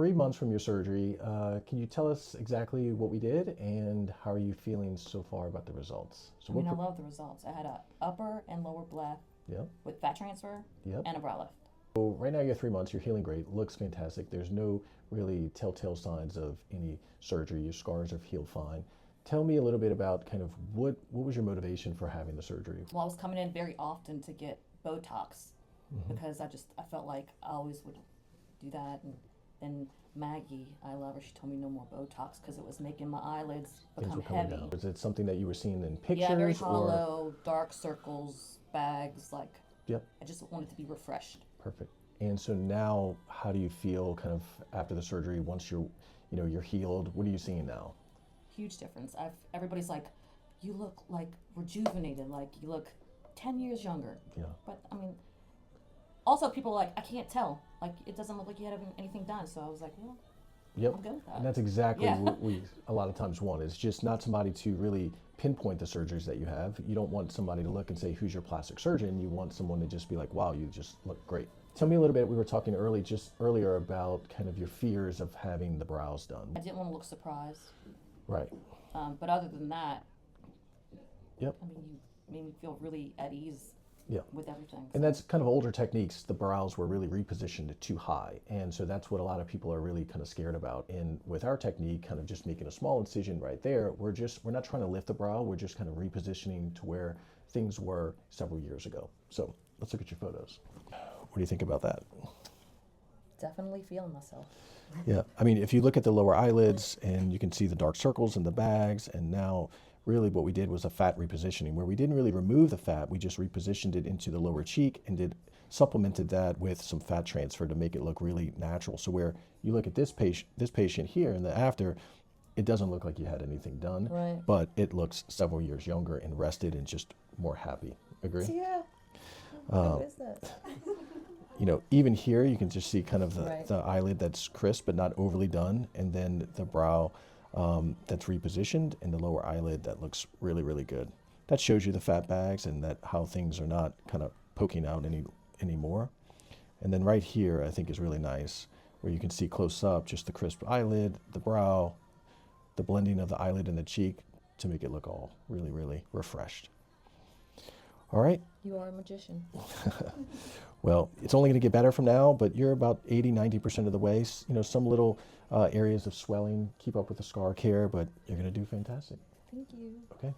3 months from your surgery, can you tell us exactly what we did and how are you feeling so far about the results? So I love the results. I had a upper and lower bleph Yep. with fat transfer Yep. and a brow lift. So right now you're 3 months, you're healing great, looks fantastic. There's no really telltale signs of any surgery. Your scars have healed fine. Tell me a little bit about kind of what was your motivation for having the surgery? Well, I was coming in very often to get Botox because I felt like I always would do that. And then Maggie, I love her, she told me no more Botox because it was making my eyelids Things become were coming heavy. down. Was it something that you were seeing in pictures? Yeah, very or? hollow, dark circles, bags, like Yep. I just wanted to be refreshed. Perfect. And so now, how do you feel kind of after the surgery? Once you're healed, what are you seeing now? Huge difference. Everybody's like, you look like rejuvenated, like you look 10 years younger. Yeah. But I mean, also people are like, I can't tell. Like it doesn't look like you had anything done. So I was like, well, Yep. I'm good with that. And that's exactly Yeah. what we a lot of times want. Is just not somebody to really pinpoint the surgeries that you have. You don't want somebody to look and say, who's your plastic surgeon? You want someone to just be like, wow, you just look great. Tell me a little bit, we were talking earlier about kind of your fears of having the brows done. I didn't want to look surprised. Right. But other than that, Yep. I mean, you made me feel really at ease Yep. with everything. And that's kind of older techniques. The brows were really repositioned too high. And so that's what a lot of people are really kind of scared about. And with our technique, kind of just making a small incision right there, we're not trying to lift the brow. We're just kind of repositioning to where things were several years ago. So let's look at your photos. What do you think about that? Definitely feeling myself. Yeah, I mean, if you look at the lower eyelids and you can see the dark circles and the bags, and now really what we did was a fat repositioning where we didn't really remove the fat, we just repositioned it into the lower cheek and supplemented that with some fat transfer to make it look really natural. So where you look at this patient here in the after, it doesn't look like you had anything done, Right. but it looks several years younger and rested and just more happy. Agree? Yeah. Who is that? Even here you can just see kind of Right. the eyelid that's crisp but not overly done, and then the brow that's repositioned, and the lower eyelid that looks really, really good. That shows you the fat bags and that how things are not kind of poking out anymore. And then right here I think is really nice, where you can see close up just the crisp eyelid, the brow, the blending of the eyelid and the cheek to make it look all really, really refreshed. All right. You are a magician. Well, it's only going to get better from now, but you're about 80–90% of the way. Some little areas of swelling, keep up with the scar care, but you're going to do fantastic. Thank you. Okay.